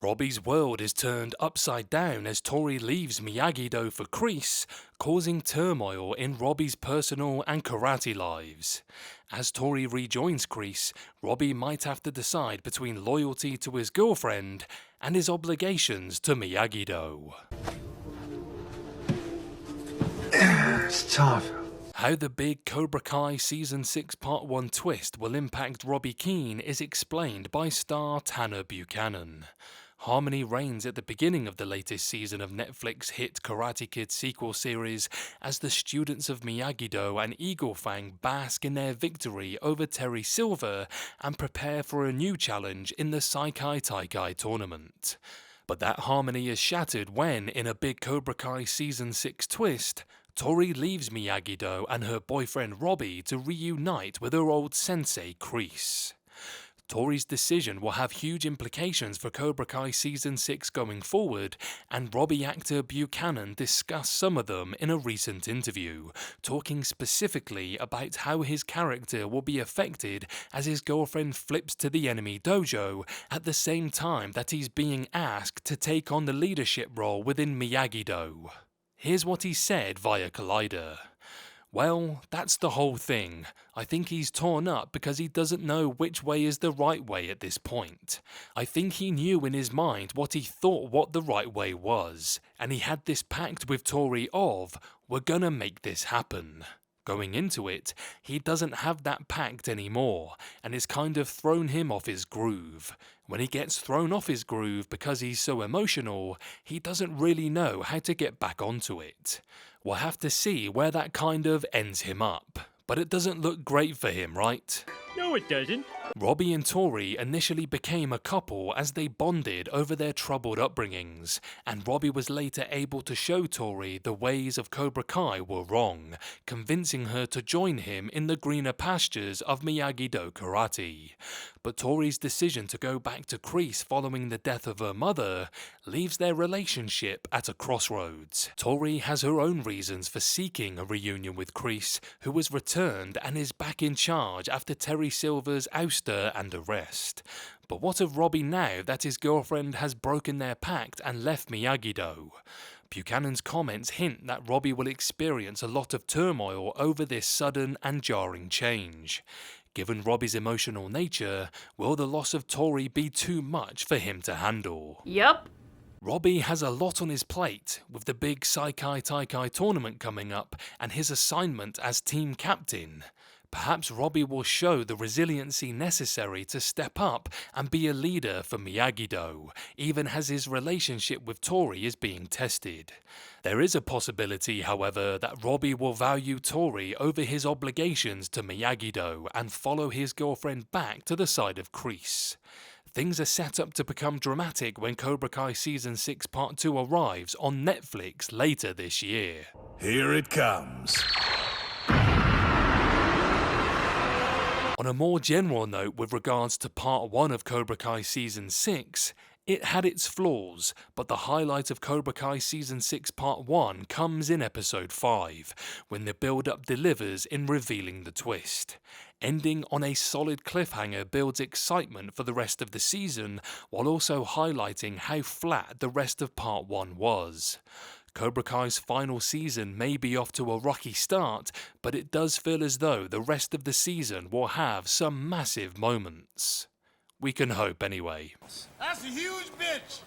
Robbie's world is turned upside down as Tori leaves Miyagi-Do for Kreese, causing turmoil in Robbie's personal and karate lives. As Tori rejoins Kreese, Robbie might have to decide between loyalty to his girlfriend and his obligations to Miyagi-Do. It's tough. How the big Cobra Kai Season 6 Part 1 twist will impact Robbie Keane is explained by star Tanner Buchanan. Harmony reigns at the beginning of the latest season of Netflix hit Karate Kid sequel series as the students of Miyagi-Do and Eagle Fang bask in their victory over Terry Silver and prepare for a new challenge in the Seikai Taikai tournament. But that harmony is shattered when, in a big Cobra Kai Season 6 twist, Tori leaves Miyagi-Do and her boyfriend Robbie to reunite with her old sensei Kreese. Tori's decision will have huge implications for Cobra Kai Season 6 going forward, and Robbie actor Buchanan discussed some of them in a recent interview, talking specifically about how his character will be affected as his girlfriend flips to the enemy dojo at the same time that he's being asked to take on the leadership role within Miyagi-Do. Here's what he said via Collider. Well, that's the whole thing. I think he's torn up because he doesn't know which way is the right way at this point. I think he knew in his mind what he thought what the right way was, and he had this pact with Tori of, we're gonna make this happen. Going into it, he doesn't have that pact anymore, and it's kind of thrown him off his groove. When he gets thrown off his groove because he's so emotional, he doesn't really know how to get back onto it. We'll have to see where that kind of ends him up. But it doesn't look great for him, right? No, it doesn't. Robbie and Tori initially became a couple as they bonded over their troubled upbringings, and Robbie was later able to show Tori the ways of Cobra Kai were wrong, convincing her to join him in the greener pastures of Miyagi-Do karate. But Tori's decision to go back to Kreese following the death of her mother leaves their relationship at a crossroads. Tori has her own reasons for seeking a reunion with Kreese, who was returned and is back in charge after Terry Silver's ouster and arrest. But what of Robbie now that his girlfriend has broken their pact and left Miyagi-Do? Buchanan's comments hint that Robbie will experience a lot of turmoil over this sudden and jarring change. Given Robbie's emotional nature, will the loss of Tori be too much for him to handle? Yep. Robbie has a lot on his plate, with the big Seikai Taikai tournament coming up and his assignment as team captain. Perhaps Robbie will show the resiliency necessary to step up and be a leader for Miyagi-Do, even as his relationship with Tori is being tested. There is a possibility, however, that Robbie will value Tori over his obligations to Miyagi-Do and follow his girlfriend back to the side of Kreese. Things are set up to become dramatic when Cobra Kai Season 6 Part 2 arrives on Netflix later this year. Here it comes. On a more general note with regards to Part 1 of Cobra Kai Season 6, it had its flaws, but the highlight of Cobra Kai Season 6 Part 1 comes in Episode 5, when the build-up delivers in revealing the twist. Ending on a solid cliffhanger builds excitement for the rest of the season, while also highlighting how flat the rest of Part 1 was. Cobra Kai's final season may be off to a rocky start, but it does feel as though the rest of the season will have some massive moments. We can hope anyway. That's a huge bitch.